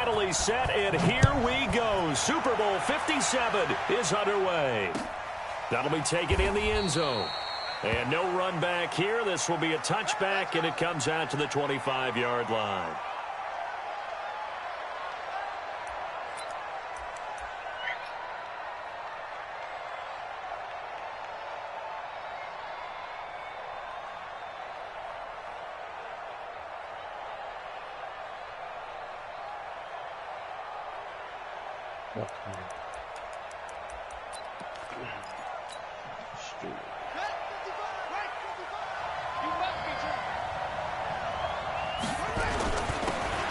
penalty set, and here we go. Super Bowl 57 is underway. That'll be taken in the end zone. And no run back here. This will be a touchback, and it comes out to the 25-yard line.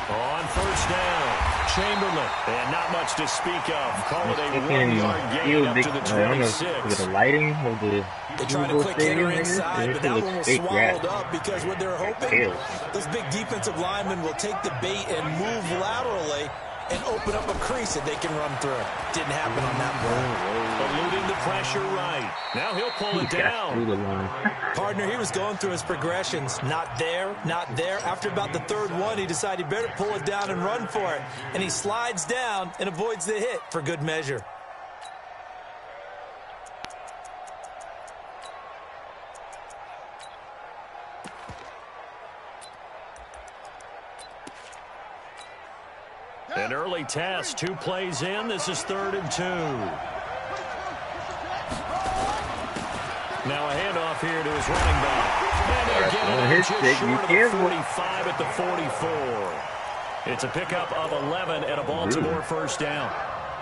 On first down, Chamberlain. And not much to speak of. Call it a 1-yard gain up to the 26. With the lighting of the they tried a quick hitter inside, but that one was swallowed up because what they're hoping, those big defensive linemen will take the bait and move laterally and open up a crease that they can run through. Didn't happen on that play. Eluding the pressure right. Now he'll pull it down. Partner, he was going through his progressions. Not there, not there. After about the third one, he decided he better pull it down and run for it. And he slides down and avoids the hit for good measure. An early test, 2 plays in. This is 3rd and 2. Now a handoff here to his running back. And they'll get it just short of the 45 at the 44. It's a pickup of 11 and a Baltimore first down.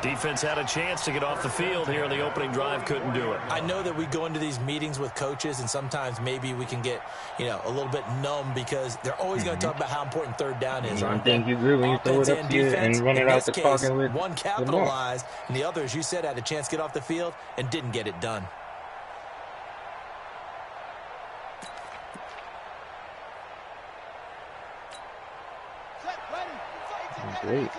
Defense had a chance to get off the field here. The opening drive couldn't do it. I know that we go into these meetings with coaches, and sometimes maybe we can get, a little bit numb because they're always going to talk about how important third down is. One thing you do when you throw it up here and run it out the clock with one capitalized, and the other, as you said, had a chance to get off the field and didn't get it done. Great.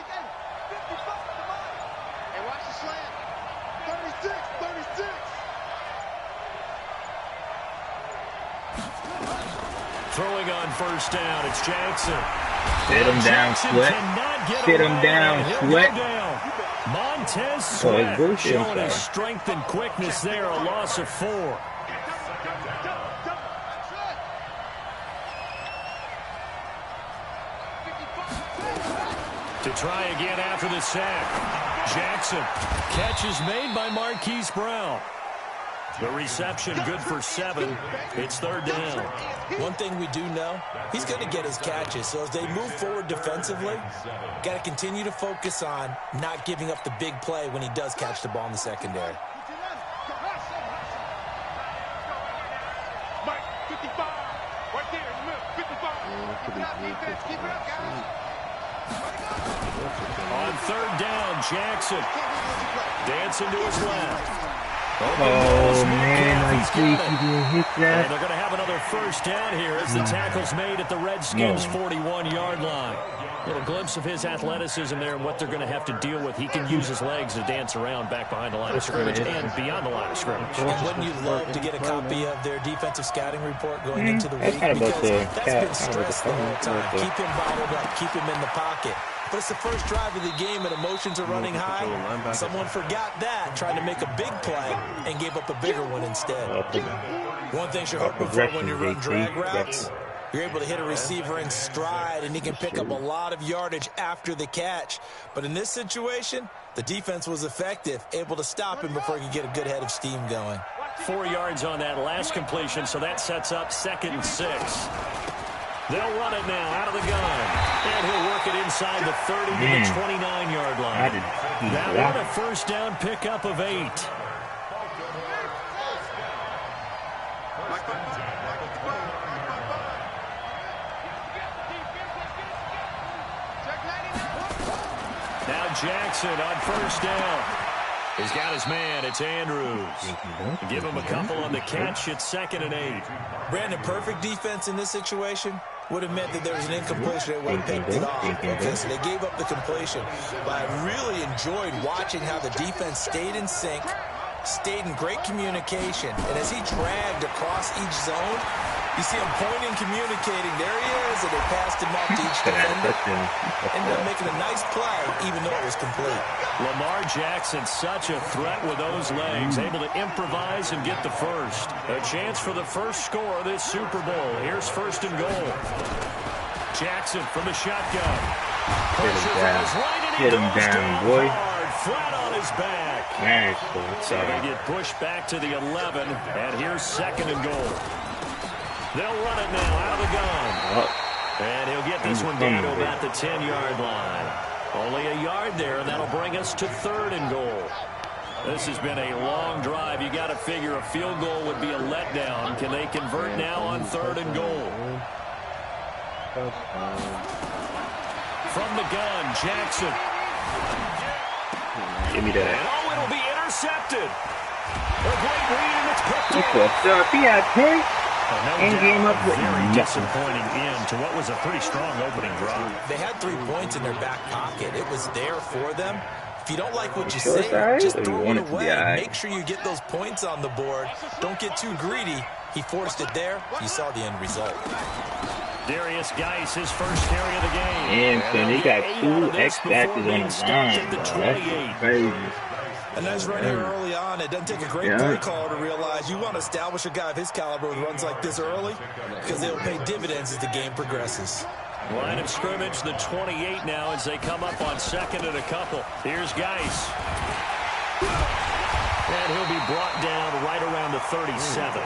Throwing on first down, it's Jackson. Sit him down, Sweat. Sit him down, Sweat. Montez Sweat showing his strength and quickness there, a loss of 4. To try again after the sack. Jackson. Catch is made by Marquise Brown. The reception good for 7. It's 3rd down. One thing we do know, he's going to get his catches. So as they move forward defensively, got to continue to focus on not giving up the big play when he does catch the ball in the secondary. On 3rd down, Jackson. Dancing to his left. Oh, man, I think he didn't hit that. And they're going to have another first down here as the tackle's made at the Redskins' 41-yard line. A little glimpse of his athleticism there and what they're going to have to deal with. He can use his legs to dance around back behind the line of scrimmage and beyond the line of scrimmage. And wouldn't you love to get a copy of their defensive scouting report going into the week? Because that's been stressed the whole time. Keep him bottled up. Keep him in the pocket. But it's the first drive of the game and emotions are running high. Someone forgot that, trying to make a big play and gave up a bigger one instead. One thing you're hoping for when you run drag routes, you're able to hit a receiver in stride and he can pick up a lot of yardage after the catch. But in this situation, the defense was effective, able to stop him before he could get a good head of steam going. 4 yards on that last completion, so that sets up 2nd and 6. They'll run it now out of the gun. And he'll work it inside the 30 to the 29-yard line. That one a first down pickup of 8. Now Jackson on first down. He's got his man. It's Andrews. Give him a couple on the catch. It's 2nd and 8. Brandon, perfect defense in this situation would have meant that there was an incompletion. They would have picked it off. Okay, so they gave up the completion. But I really enjoyed watching how the defense stayed in sync, stayed in great communication. And as he dragged across each zone, You see him pointing, communicating. There he is, and they passed him off to each defender. Ended up making a nice play, even though it was complete. Lamar Jackson, such a threat with those legs, able to improvise and get the first. A chance for the first score of this Super Bowl. Here's first and goal. Jackson from the shotgun. Get him down, boy. Flat on his back. Nice. So they get pushed back to the 11, and here's second and goal. They'll run it now out of the gun. And he'll get this one down to about the 10-yard line. Only a yard there, and that'll bring us to third and goal. This has been a long drive. You got to figure a field goal would be a letdown. Can they convert now on third and goal? From the gun, Jackson. Give me that. And it'll be intercepted. A great read, and it's picked off. He had 10. And game up with very disappointing end to what was a pretty strong opening drive. They had 3 points in their back pocket. It was there for them. If you don't like what you say, just throw it away. Make sure you get those points on the board. Don't get too greedy. He forced it there. You saw the end result. Darius Geis, his first carry of the game. And he got 2 X-Factors on the line. That's crazy. A nice run here early on. It doesn't take a great play caller to realize you want to establish a guy of his caliber with runs like this early because they'll pay dividends as the game progresses. Line of scrimmage, the 28 now as they come up on second and a couple. Here's Geis. And he'll be brought down right around the 37.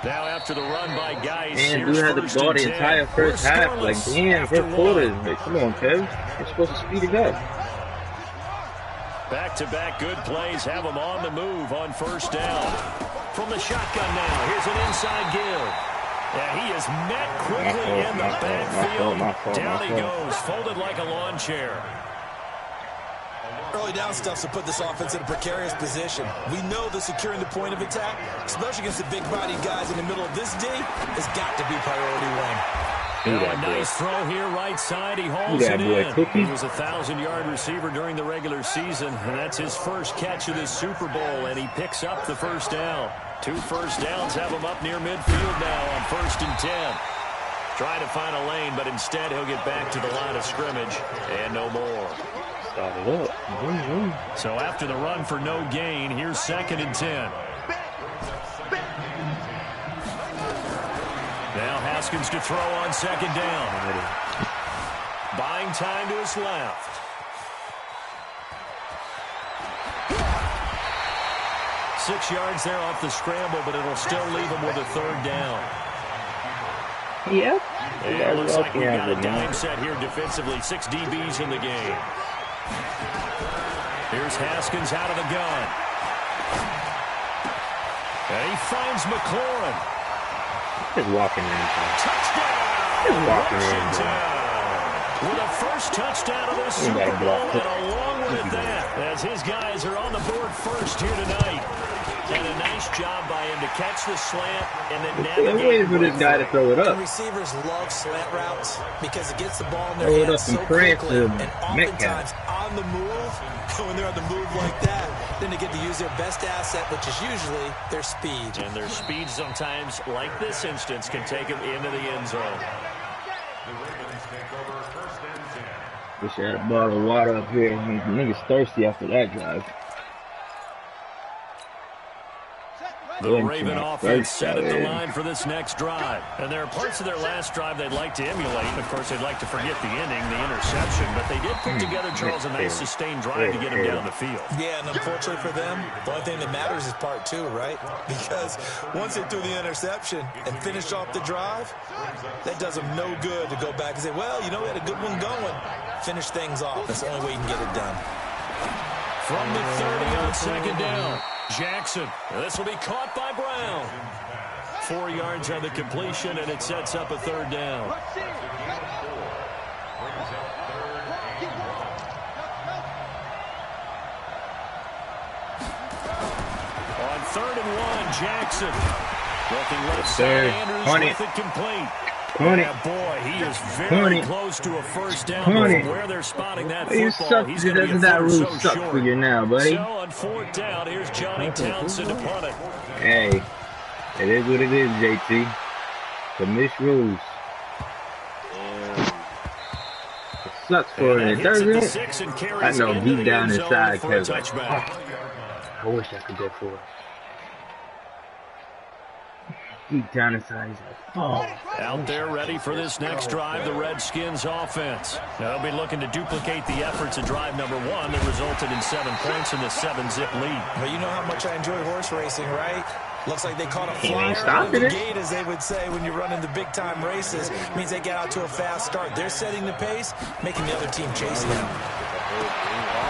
Now after the run by Geis, and we had to go the entire first half. Like, damn, first quarter. Like, come on, Kev. You're supposed to speed it up. Back-to-back good plays have them on the move on first down. From the shotgun now, here's an inside give. And he is met quickly in the backfield. Down he goes, folded like a lawn chair. Early down stuff to put this offense in a precarious position. We know that securing the point of attack, especially against the big-bodied guys in the middle of this D, has got to be priority one. A nice throw here, right side. He hauls it in. He was a 1,000-yard receiver during the regular season, and that's his first catch of this Super Bowl, and he picks up the first down. 2 first downs have him up near midfield now on 1st and 10. Trying to find a lane, but instead he'll get back to the line of scrimmage, and no more. So after the run for no gain, here's 2nd and 10. Now Haskins to throw on 2nd down. Buying time to his left. 6 yards there off the scramble, but it'll still leave him with a 3rd down. Yep. And it looks like we've got a dime set here defensively. 6 DBs in the game. Here's Haskins out of the gun. And he finds McLaurin. Just walking in. Touchdown! Just walking Washington. With a first touchdown of this Super Bowl, and along with it that, as his guys are on the board first here tonight. And a nice job by him to catch the slant and then navigate. They're waiting for this guy to throw it up. And receivers love slant routes because it gets the ball in their hands so quickly. And oftentimes on the move, when they're on the move like that, then they get to use their best asset, which is usually their speed. And their speed sometimes, like this instance, can take them into the end zone. Wish I had a bottle of water up here. Niggas thirsty after that drive. The Raven offense set at the line for this next drive. And there are parts of their last drive they'd like to emulate. And, of course, they'd like to forget the inning, the interception. But they did put together, Charles, a nice sustained drive to get him down the field. Yeah, and unfortunately for them, the only thing that matters is part 2, right? Because once they threw the interception and finished off the drive, that does them no good to go back and say, well, you know, we had a good one going. Finish things off. That's the only way you can get it done. From the 30 on 2nd down. Jackson. This will be caught by Brown. 4 yards on the completion, and it sets up a 3rd down. On 3rd and 1, Jackson. Looking left side, Andrews with it complete. Yeah, boy, he is very close to a first down. From where they're spotting that football, he's going to be a foot so short. For you now, buddy. So on fourth down, here's Johnny Townsend to punt it. Hey, it is what it is, JT. The missed rules. It sucks for it, doesn't it? I know, deep down inside, Kevin. I wish I could go for it. Deep down inside, he's like, oh. Out there ready for this next drive, the Redskins offense. Now they'll be looking to duplicate the efforts of drive number 1 that resulted in 7 points in the 7-zip lead. But you know how much I enjoy horse racing, right? Looks like they caught a flyer out of the gate, as they would say when you're running the big-time races. It means they get out to a fast start. They're setting the pace, making the other team chase them.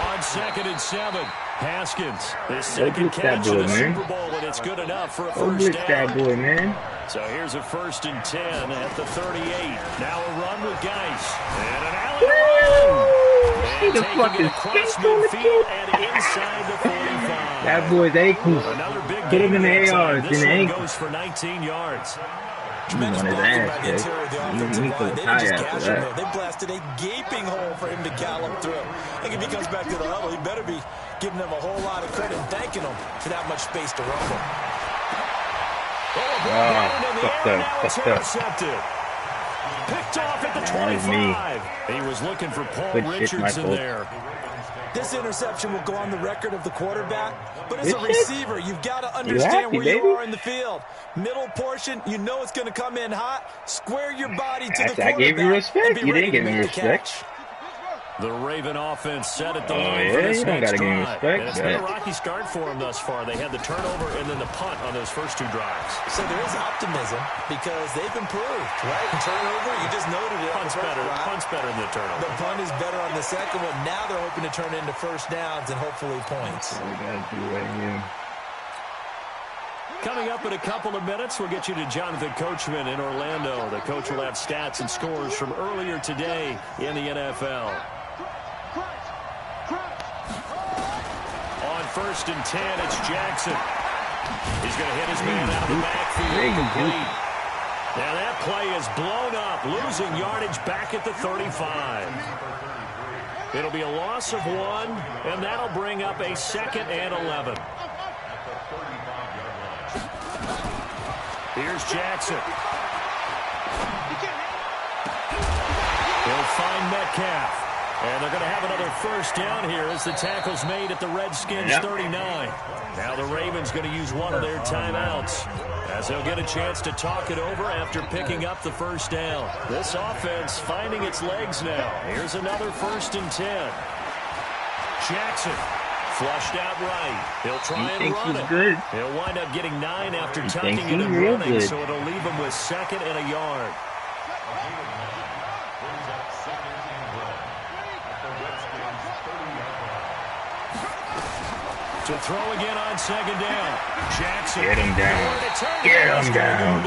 On 2nd and 7, Haskins. His second catch in the Super Bowl, and it's good enough for a first down. That boy, man. So here's a 1st and 10 at the 38. Now a run with Geis. And an alley run. And taking it across midfield and inside the 45. That boy's ankles. Another big Get him in the ARs. This one goes for 19 yards. Tremendous blocking by the interior of the offensive line. They didn't just gash him there. They blasted a gaping hole for him to gallop through. I think if he comes back to the huddle, he better be giving them a whole lot of credit and thanking them for that much space to rumble. Intercepted. Picked off at the 25. He was looking for Paul Richardson there. This interception will go on the record of the quarterback, but as a receiver, you've got to understand where you are in the field. Middle portion, you know it's going to come in hot. Square your body to the quarterback. I gave you respect. You didn't give me respect. The Raven offense set at the line for this next drive. It's been a rocky start for them thus far. They had the turnover and then the punt on those first 2 drives. So there is optimism because they've improved, right? Turnover, you just noted it. Punt's better than the turnover. The punt is better on the second one. Now they're hoping to turn into first downs and hopefully points. That's what we got to do right here. Coming up in a couple of minutes, we'll get you to Jonathan Coachman in Orlando. The coach will have stats and scores from earlier today in the NFL. On 1st and 10, it's Jackson. He's going to hit his man out of the backfield. Complete. Now that play is blown up, losing yardage back at the 35. It'll be a loss of 1, and that'll bring up a 2nd and 11. Here's Jackson. He'll find Metcalf. And they're going to have another first down here as the tackle's made at the Redskins 39. Now the Ravens going to use one of their timeouts as they'll get a chance to talk it over after picking up the first down. This offense finding its legs now. Here's another 1st and 10. Jackson flushed out right. He'll try and run it. Good. He'll wind up getting 9 after tucking it and running, so it'll leave him with 2nd and a yard. To throw again on 2nd down. Jackson. Get him down. Get him down.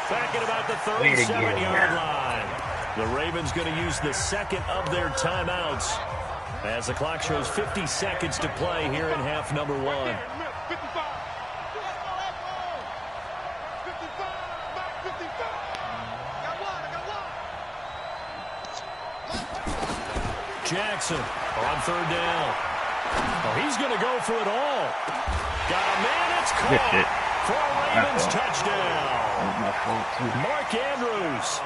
Back at about the 37-yard line. The Ravens going to use the 2nd of their timeouts as the clock shows 50 seconds to play here in half number 1. Jackson on 3rd down. Oh, he's going to go for it all. Got a man, it's caught for a Ravens touchdown. Mark Andrews,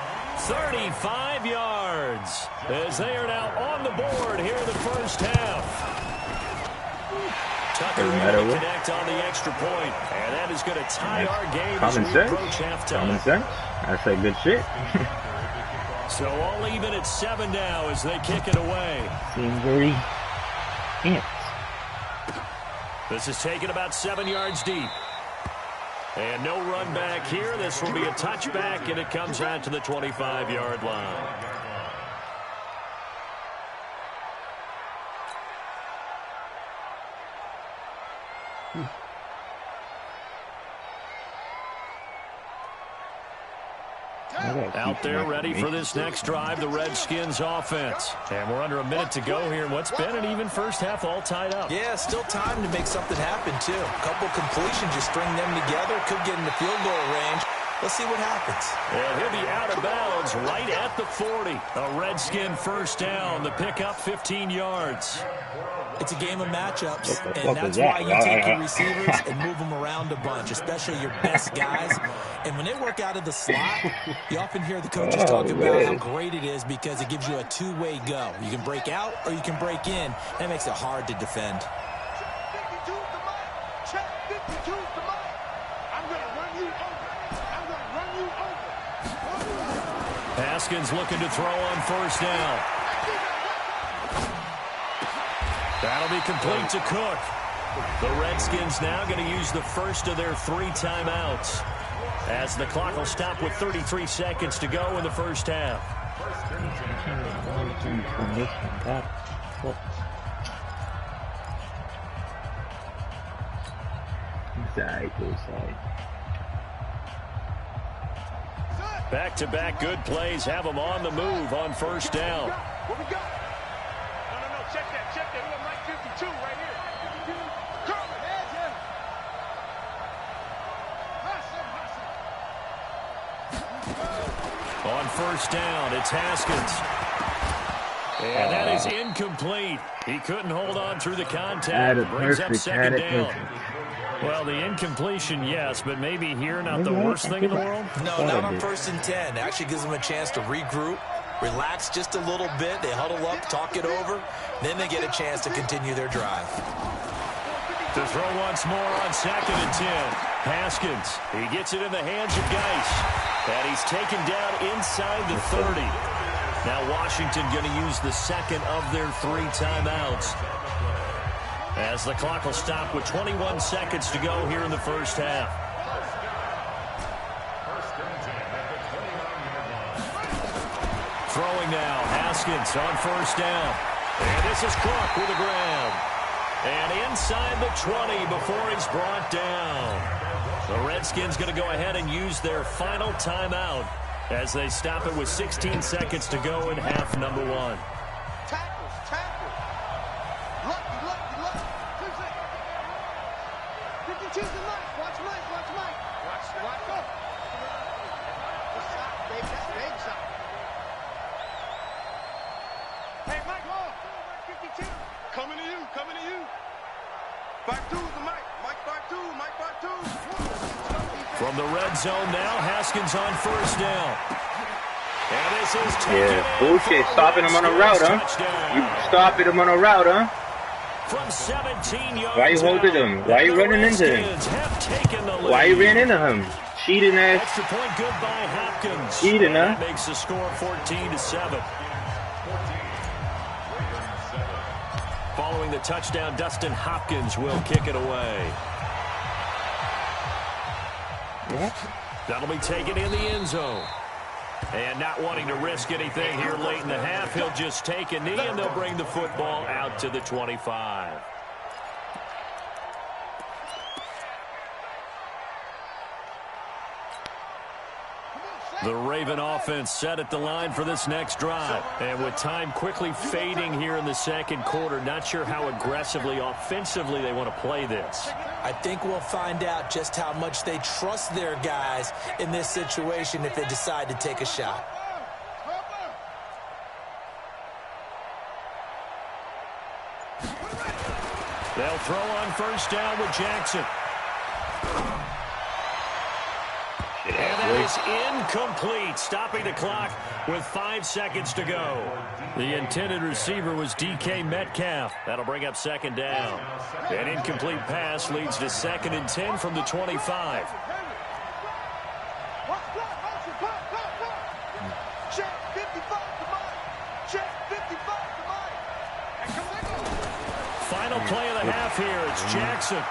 35 yards, as they are now on the board here in the first half. Tucker able to connect on the extra point, and that is going to tie our game as we approach halftime. Common sense. I say good shit. So all even at 7 now as they kick it away. Seems very ants. This is taken about 7 yards deep. And no run back here. This will be a touchback, and it comes out to the 25-yard line. Out there ready for this next drive, the Redskins offense. And we're under a minute to go here in what's been an even first half, all tied up. Yeah, still time to make something happen, too. A couple completions, just string them together. Could get in the field goal range. Let's see what happens. And he'll be out of bounds right at the 40. A Redskin first down. The pickup 15 yards. It's a game of matchups, and that's why you take your receivers and move them around a bunch, especially your best guys. And when they work out of the slot, you often hear the coaches talk about how great it is because it gives you a two-way go. You can break out or you can break in. That makes it hard to defend. Haskins looking to throw on first down. That'll be complete to Cook. The Redskins now going to use the first of their 3 timeouts as the clock will stop with 33 seconds to go in the first half. Back-to-back good plays have them on the move on first down. What we got? No, check that. We got Mike 52 right here. On first down, it's Haskins. And that is incomplete. He couldn't hold on through the contact. Brings up second down. Well, the incompletion, yes, but maybe here not the worst thing in the world? No, not on 1st and 10. Actually gives them a chance to regroup, relax just a little bit. They huddle up, talk it over. Then they get a chance to continue their drive. To throw once more on 2nd and 10. Haskins, he gets it in the hands of Geis. And he's taken down inside the 30. Now Washington going to use the second of their 3 timeouts as the clock will stop with 21 seconds to go here in the first half. Throwing now, Haskins on first down. And this is Cook with a grab. And inside the 20 before he's brought down. The Redskins going to go ahead and use their final timeout as they stop it with 16 seconds to go in half number 1. From the red zone now, Haskins on first down. And this is bullshit. Stopping him on a route, huh? You stopping him on a route, huh? From 17 yards. Why you holding him? Why you running into him? Why you ran into him? Cheating ass. Extra point good by Hopkins. Cheating, huh? That makes the score 14-7. Following the touchdown, Dustin Hopkins will kick it away. That'll be taken in the end zone. And not wanting to risk anything here late in the half, he'll just take a knee and they'll bring the football out to the 25. The Raven offense set at the line for this next drive. And with time quickly fading here in the second quarter, not sure how aggressively, offensively they want to play this. I think we'll find out just how much they trust their guys in this situation if they decide to take a shot. They'll throw on first down with Jackson. And that is incomplete, stopping the clock with 5 seconds to go. The intended receiver was DK Metcalf. That'll bring up second down. An incomplete pass leads to 2nd and 10 from the 25. Final play of the half here. It's Jackson.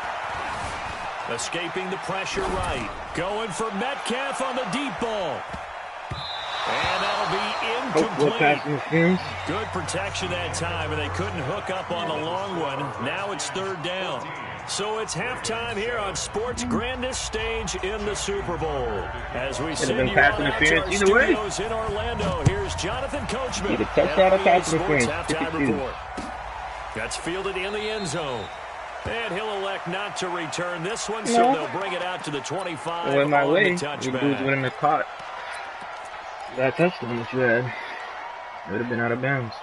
Escaping the pressure right. Going for Metcalf on the deep ball. And that'll be incomplete. Good protection that time, and they couldn't hook up on the long one. Now it's 3rd down. So it's halftime here on sports' grandest stage in the Super Bowl. As we send you out to our studios in Orlando, here's Jonathan Coachman. Touchdown or pass Sports Halftime Report. That's fielded in the end zone. And he'll elect not to return this one, so they'll bring it out to the 25 on my way. the touchback. You wouldn't have caught that touchdown that you had. It would have been out of bounds.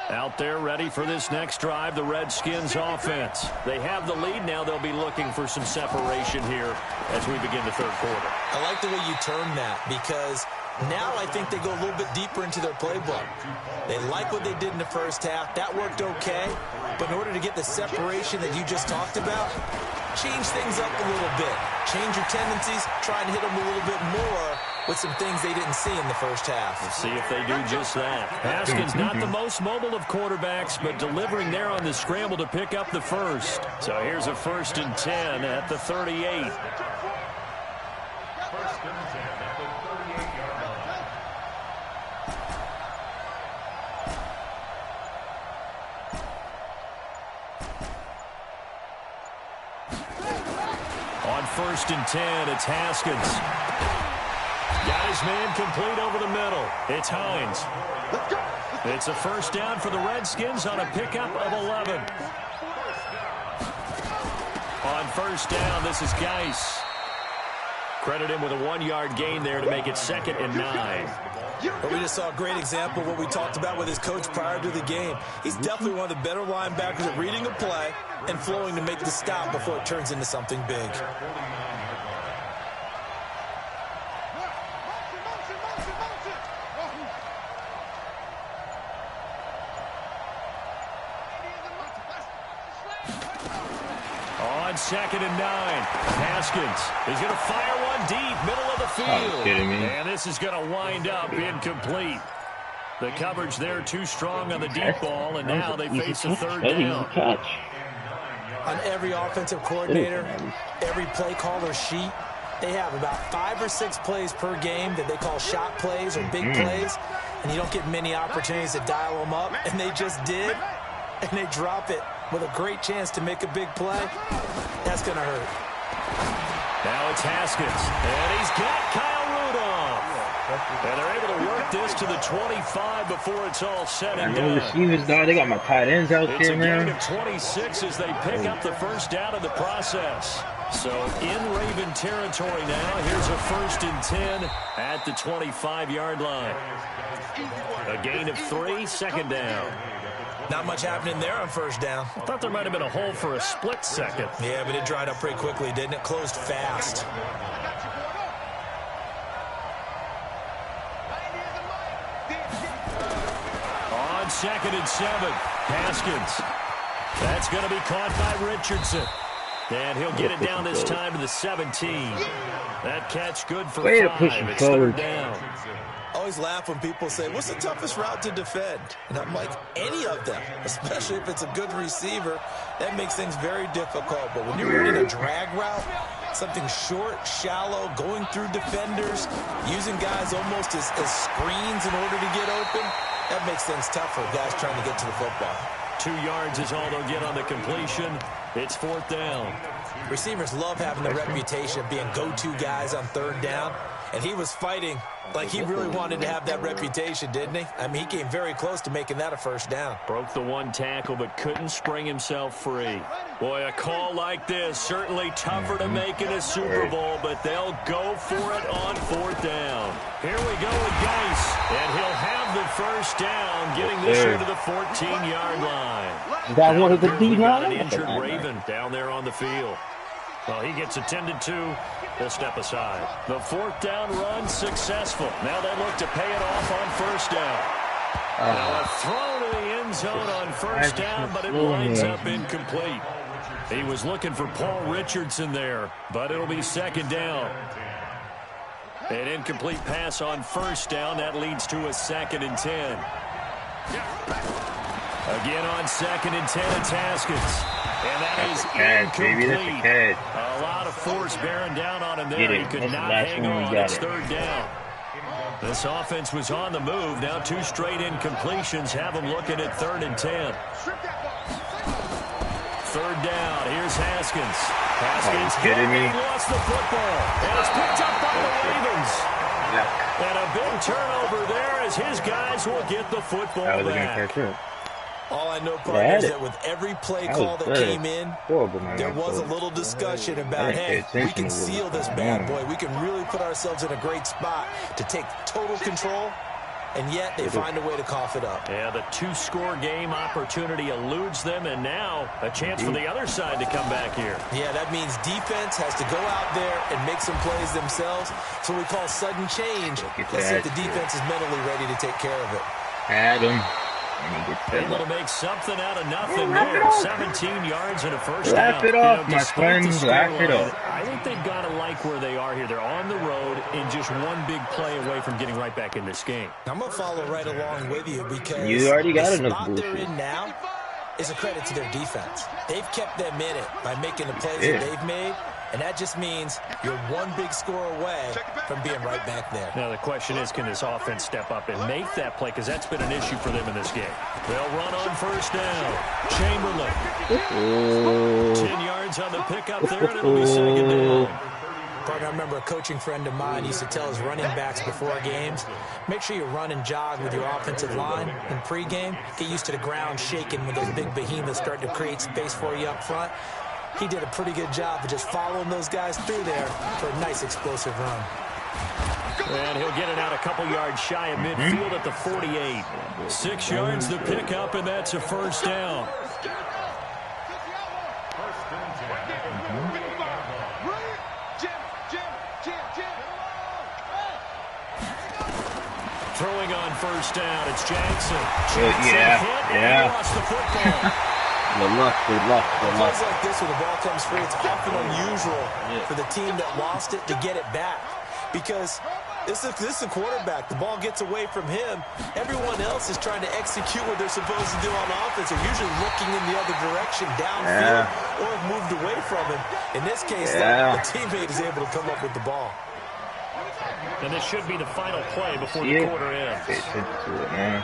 Out there ready for this next drive, the Redskins offense. They have the lead now. They'll be looking for some separation here as we begin the third quarter. I like the way you term that because now I think they go a little bit deeper into their playbook. They like what they did in the first half. That worked okay. But in order to get the separation that you just talked about, change things up a little bit. Change your tendencies. Try and hit them a little bit more with some things they didn't see in the first half. We'll see if they do just that. Haskins not the most mobile of quarterbacks, but delivering there on the scramble to pick up the first. So here's a 1st and 10 at the 38. On 1st and 10, it's Haskins. Got his man complete over the middle. It's Hines. It's a 1st down for the Redskins on a pickup of 11. On 1st down, this is Geis. Credit him with a 1-yard gain there to make it 2nd and 9. But we just saw a great example of what we talked about with his coach prior to the game. He's definitely one of the better linebackers at reading a play and flowing to make the stop before it turns into something big. On 2nd and 9, Haskins is going to fire one deep, middle of the field. Kidding me? And this is going to wind up incomplete. The coverage there too strong on the deep ball, and now they face a 3rd down. On every offensive coordinator, every play caller sheet, they have about 5 or 6 plays per game that they call shot plays or big plays, and you don't get many opportunities to dial them up, and they just did, and they drop it with a great chance to make a big play. That's going to hurt. Now it's Haskins, and he's got Kyle Rudolph. And they're able to work this to the 25 before it's all said and done. Receivers, dog. They got my tight ends out there, man. It's a gain of 26 as they pick up the 1st down in the process. So in Raven territory now, here's a 1st and 10 at the 25-yard line. A gain of 3, 2nd down. Not much happening there on 1st down. I thought there might have been a hole for a split second. Yeah, but it dried up pretty quickly, didn't it? Closed fast. On 2nd and 7, Haskins. That's going to be caught by Richardson. And he'll get it down this time to the 17. That catch good for 5. It's 3rd down. I always laugh when people say, what's the toughest route to defend? And I'm like, any of them, especially if it's a good receiver. That makes things very difficult. But when you're running a drag route, something short, shallow, going through defenders, using guys almost as screens in order to get open, that makes things tough for guys trying to get to the football. 2 yards is all they'll get on the completion. It's 4th down. Receivers love having the reputation of being go-to guys on 3rd down. And he was fighting like he really wanted to have that reputation, didn't he? I mean, he came very close to making that a 1st down. Broke the 1 tackle, but couldn't spring himself free. Boy, a call like this, certainly tougher to make in a Super Bowl, but they'll go for it on 4th down. Here we go with Geis, and he'll have the 1st down, getting this here to the 14-yard line. That one of the D-line? An injured Raven down there on the field. Well, he gets attended to. He'll step aside. The 4th down run successful. Now they look to pay it off on 1st down. Now a throw to the end zone on 1st down, but it winds up incomplete. He was looking for Paul Richardson there, but it'll be 2nd down. An incomplete pass on 1st down. That leads to a 2nd and 10. Again on 2nd and 10, it's Haskins. And that is incomplete. A lot of force bearing down on him there. He could not hang on. It's 3rd down. This offense was on the move. Now 2 straight incompletions have them looking at 3rd and 10. 3rd down. Here's Haskins. Haskins kidding me? He lost the football. And it's picked up by the Ravens. Yeah. And a big turnover there as his guys will get the football back. All I know, partner, is that with every play call that came in, there was a little discussion about, hey, we can seal this bad boy. We can really put ourselves in a great spot to take total control, and yet they find a way to cough it up. Yeah, the 2-score game opportunity eludes them, and now a chance for the other side to come back here. Yeah, that means defense has to go out there and make some plays themselves. So we call sudden change. Let's see if the defense is mentally ready to take care of it. Adam. Able to make something out of nothing there. 17 yards and a first down. Laugh it off, my friends. Laugh it off. I think they've got to like where they are here. They're on the road and just one big play away from getting right back in this game. I'm going to follow right along with you because you already got the enough spot bullshit. they're in now is a credit to their defense. They've kept them in it by making the plays that they've made. And that just means you're one big score away from being right back there. Now, the question is, can this offense step up and make that play? Because that's been an issue for them in this game. They'll run on first down. Chamberlain. 10 yards on the pickup there, and it'll be second down. Partner, I remember a coaching friend of mine used to tell his running backs before games, make sure you run and jog with your offensive line in pregame. Get used to the ground shaking when those big behemoths start to create space for you up front. He did a pretty good job of just following those guys through there for a nice explosive run. And he'll get it out a couple yards shy of midfield at the 48. 6 yards to pick up, and that's a first down. Throwing on first down, it's Jackson. Lost the football. Good luck. Plays like this when the ball comes free, it's often unusual for the team that lost it to get it back. Because this is a quarterback. The ball gets away from him. Everyone else is trying to execute what they're supposed to do on offense. They're usually looking in the other direction, downfield, or have moved away from him. In this case, the teammate is able to come up with the ball. And this should be the final play before the quarter ends. Pay attention to it now.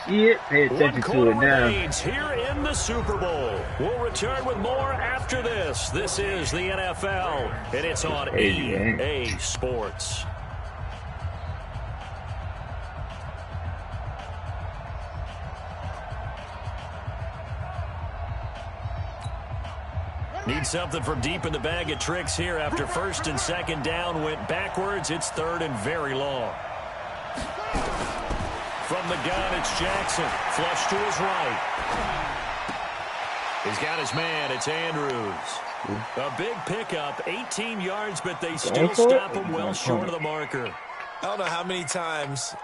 Here in the Super Bowl. We'll return with more after this. This is the NFL, and it's on EA Sports. Need something from deep in the bag of tricks here after first and second down went backwards. It's third and very long. From the gun, it's Jackson. Flush to his right. He's got his man. It's Andrews. A big pickup, 18 yards, but they still stop him well short of the marker. I don't know how many times,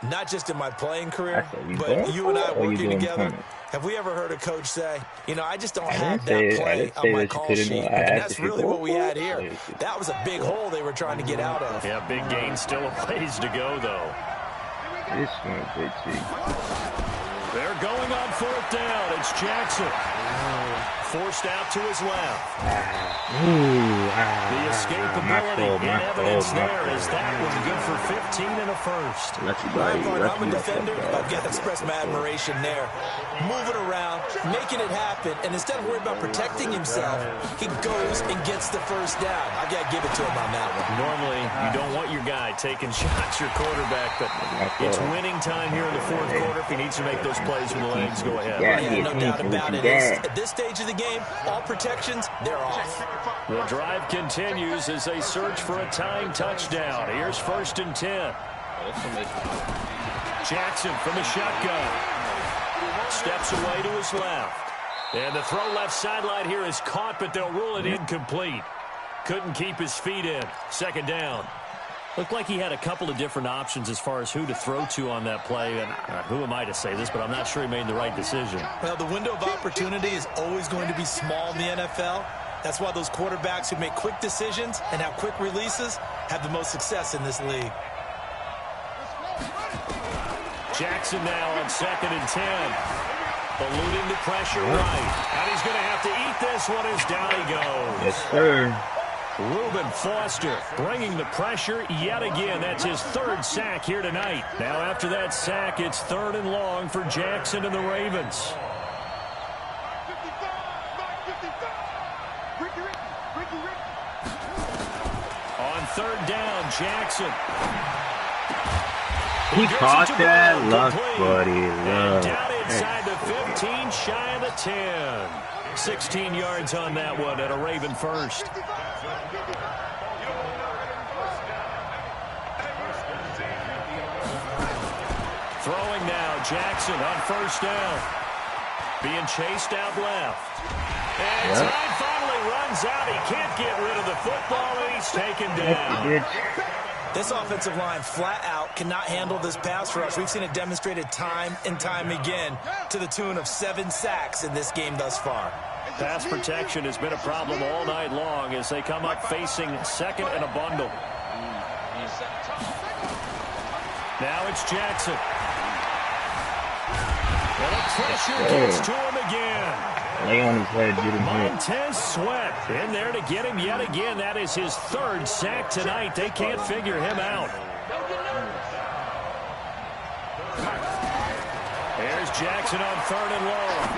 not just in my playing career, but you and I working together, have we ever heard a coach say, you know, I just don't have that play on my call sheet. And that's really what we had here. That was a big hole they were trying to get out of. Yeah, big gain. Still a ways to go, though. This one, they're going on fourth down. It's Jackson. Forced out to his left. The escapability in evidence there is that one good for 15 and a first. I'm a defender. I've got to express my admiration there. Moving around, making it happen, and instead of worrying about protecting himself, he goes and gets the first down. I've got to give it to him on that one. Normally, you don't want your guy taking shots, your quarterback, but it's winning time here in the fourth quarter. If he needs to make those plays with the legs, go ahead. Yeah, no doubt about it. At this stage of the game, all protections, they're off. The drive continues as they search for a tying touchdown. Here's first and 10. Jackson from the shotgun. Steps away to his left. And the throw left sideline here is caught, but they'll rule it incomplete. Couldn't keep his feet in. Second down. Looked like he had a couple of different options as far as who to throw to on that play. And who am I to say this, but I'm not sure he made the right decision. Well, the window of opportunity is always going to be small in the NFL. That's why those quarterbacks who make quick decisions and have quick releases have the most success in this league. Jackson now on second and 10. Eluding the pressure right. And he's going to have to eat this one as down he goes. Yes, sir. Reuben Foster bringing the pressure yet again. That's his third sack here tonight. Now after that sack, it's third and long for Jackson and the Ravens. third down. Jackson. He caught that. Luck, buddy. Luck. Down inside the 15, shy of the 10. 16 yards on that one at a Raven first. Throwing now, Jackson on first down. Being chased out left. And time finally runs out. He can't get rid of the football, and he's taken down. This offensive line flat out cannot handle this pass rush. We've seen it demonstrated time and time again to the tune of 7 sacks in this game thus far. Pass protection has been a problem all night long as they come up facing second and a bundle. Now it's Jackson. And the pressure gets to him again. Lay on his head, get him hit. Montez Sweat in there to get him yet again. That is his 3rd sack tonight. They can't figure him out. There's Jackson on 3rd and long.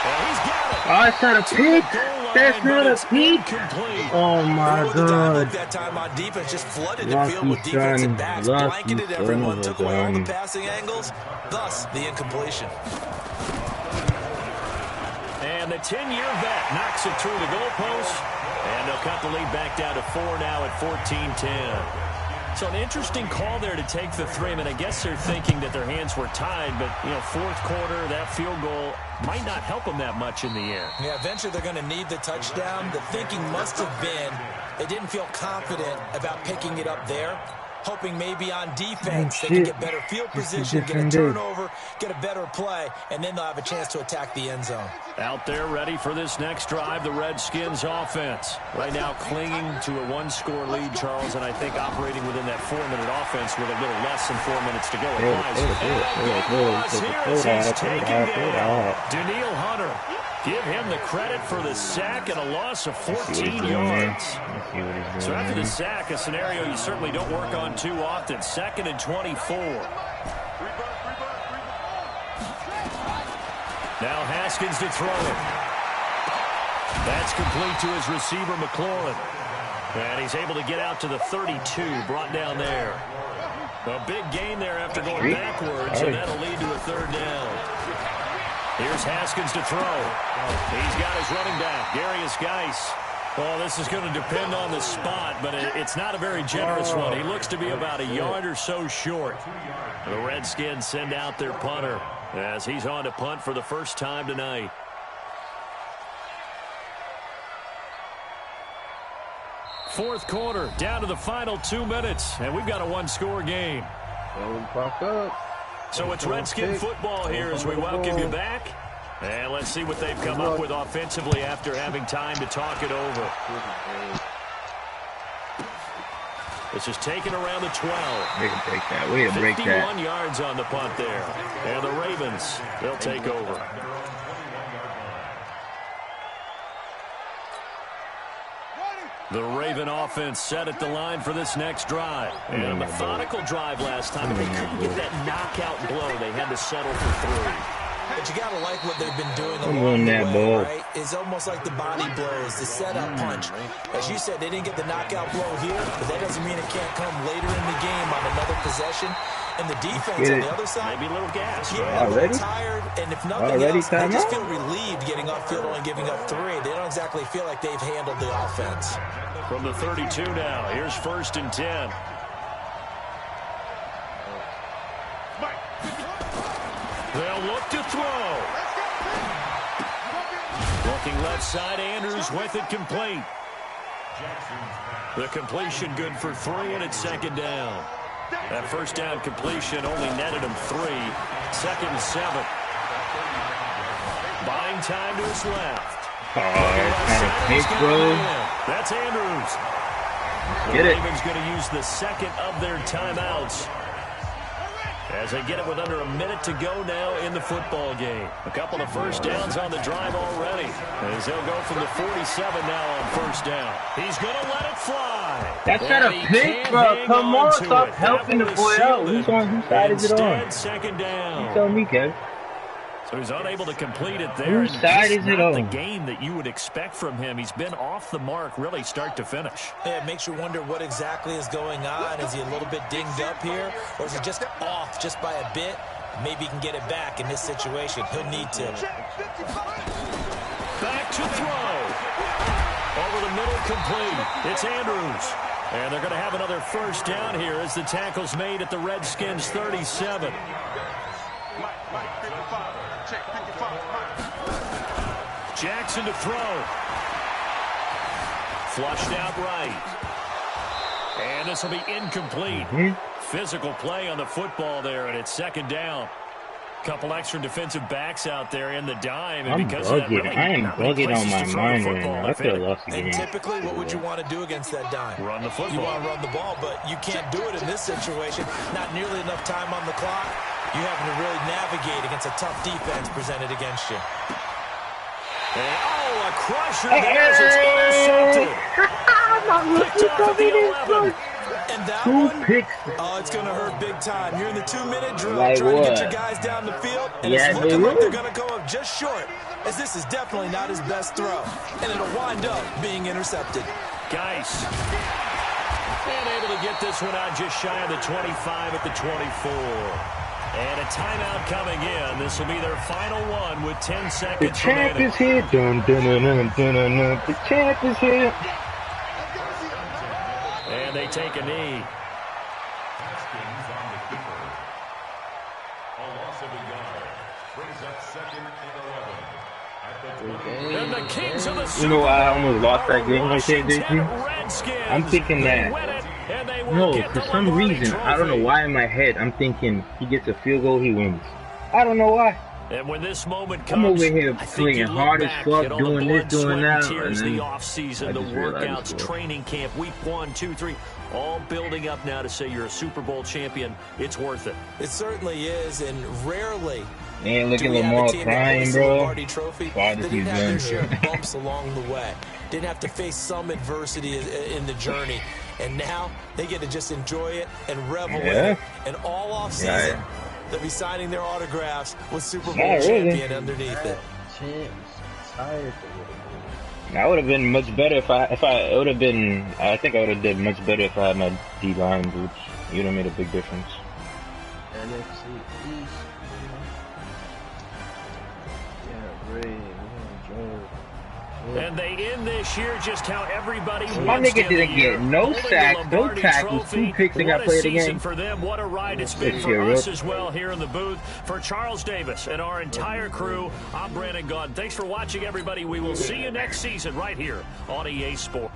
Well, he's got it. Oh, it's not a pick. That's not a pick. Oh my God. That time on defense just flooded the field with defensive backs, blanketed everyone, took away all the passing angles, thus the incompletion. And the 10-year vet knocks it through the goalpost, and they'll cut the lead back down to 4 now at 14-10. So an interesting call there to take the 3. I mean, I guess they're thinking that their hands were tied, but, you know, 4th quarter, that field goal might not help them that much in the air. Yeah, eventually they're going to need the touchdown. The thinking must have been they didn't feel confident about picking it up there, hoping maybe on defense they can get better field position, get a turnover, get a better play, and then they'll have a chance to attack the end zone. Out there ready for this next drive, the Redskins offense. Right now clinging to a 1-score lead, Charles, and I think operating within that 4-minute offense with a little less than 4 minutes to go. He's taken down. Danielle Hunter. Give him the credit for the sack and a loss of 14 yards. So after the sack, a scenario you certainly don't work on too often. 2nd and 24. Now Haskins to throw it. That's complete to his receiver, McLaurin. And he's able to get out to the 32, brought down there. A big gain there after going backwards, and that'll lead to a 3rd down. Here's Haskins to throw. He's got his running back, Darius Geis. Well, this is going to depend on the spot, but it's not a very generous one. He looks to be about a yard or so short. The Redskins send out their punter as he's on to punt for the first time tonight. Fourth quarter, down to the final 2 minutes, and we've got a 1-score game. So it's Redskin football here as we welcome you back. And let's see what they've come up with offensively after having time to talk it over. This is taken around the 12. Way to break that. Way to break that. 51 yards on the punt there. And the Ravens, they'll take over. The Raven offense set at the line for this next drive. And a methodical drive last time, but they couldn't get that knockout blow. They had to settle for 3. But you got to like what they've been doing along the way, right? It's almost like the body blows, the setup punch. As you said, they didn't get the knockout blow here, but that doesn't mean it can't come later in the game on another possession. And the defense on the other side, maybe a little gas. Yeah, a little tired, and if nothing else, they just feel relieved getting upfield and giving up 3. They don't exactly feel like they've handled the offense. From the 32 now, here's 1st and 10. They'll look to throw. Looking left side, Andrews with it complete. The completion good for 3, and it's 2nd down. That 1st down completion only netted him 3. 2nd and 7. Buying time to his left. That's Andrews. Get it. The Ravens going to use the 2nd of their timeouts as they get it with under a minute to go now in the football game. A couple of 1st downs on the drive already, as they'll go from the 47 now on 1st down. He's going to let it fly. That's not a pick, bro. Come on, stop helping the boy out. Whose side is it on? 2nd down. You tell me, Kev. So he's unable to complete it there. Whose side is it on? The game that you would expect from him. He's been off the mark really start to finish. Yeah, it makes you wonder what exactly is going on. Is he a little bit dinged up here? Or is he just off just by a bit? Maybe he can get it back in this situation. He'll need to. Back to throw. Over the middle, complete. It's Andrews. And they're going to have another first down here as the tackle's made at the Redskins 37. Jackson to throw. Flushed out right. And this will be incomplete. Physical play on the football there, and it's second down. Couple extra defensive backs out there in the dime. And because of that, really, I am bugging on my mind right now. I feel lost again. And typically, what would you want to do against that dime? Run the football. You want to run the ball, but you can't do it in this situation. Not nearly enough time on the clock. You having to really navigate against a tough defense presented against you. And, oh, a crusher there as it's intercepted. Picked off at the 11. And that one, oh, it's going to hurt big time. You're in the 2-minute drill, trying to get your guys down the field, and it's looking like they're going to go up just short, as this is definitely not his best throw, and it'll wind up being intercepted. Geis. And able to get this one out just shy of the 25 at the 24. And a timeout coming in. This will be their final one with 10 seconds remaining. The champ is here. Dun, dun, dun, dun, dun, dun, dun. The champ is here. And they take a knee. And the Kings of the Super You know why I almost lost that game like that, JT? I'm thinking that. No, for some reason, I don't know why in my head, I'm thinking he gets a field goal, he wins. I don't know why. And when this moment comes, I'm over here playing hard as fuck, doing this, doing that. And then the offseason, the workouts, training camp, week 1, 2, 3, all building up now to say you're a Super Bowl champion. It's worth it. It certainly is, and rarely. Man, look at Lamar crying, bro. Trophy, they didn't have their share of bumps along the way. Didn't have to face some adversity in the journey. And now they get to just enjoy it and revel in it. And all offseason, they'll be signing their autographs with Super Bowl champion underneath it. I would have been much better if I would have been. I think I would have did much better if I had my D-line boots. You would have made a big difference. NFC East. And they end this year just how everybody My nigga didn't get no sacks, no tackles, 2 picks that got played again. For them, what a ride it's been for us as well here in the booth. For Charles Davis and our entire crew, I'm Brandon Gaudin. Thanks for watching, everybody. We will see you next season right here on EA Sports.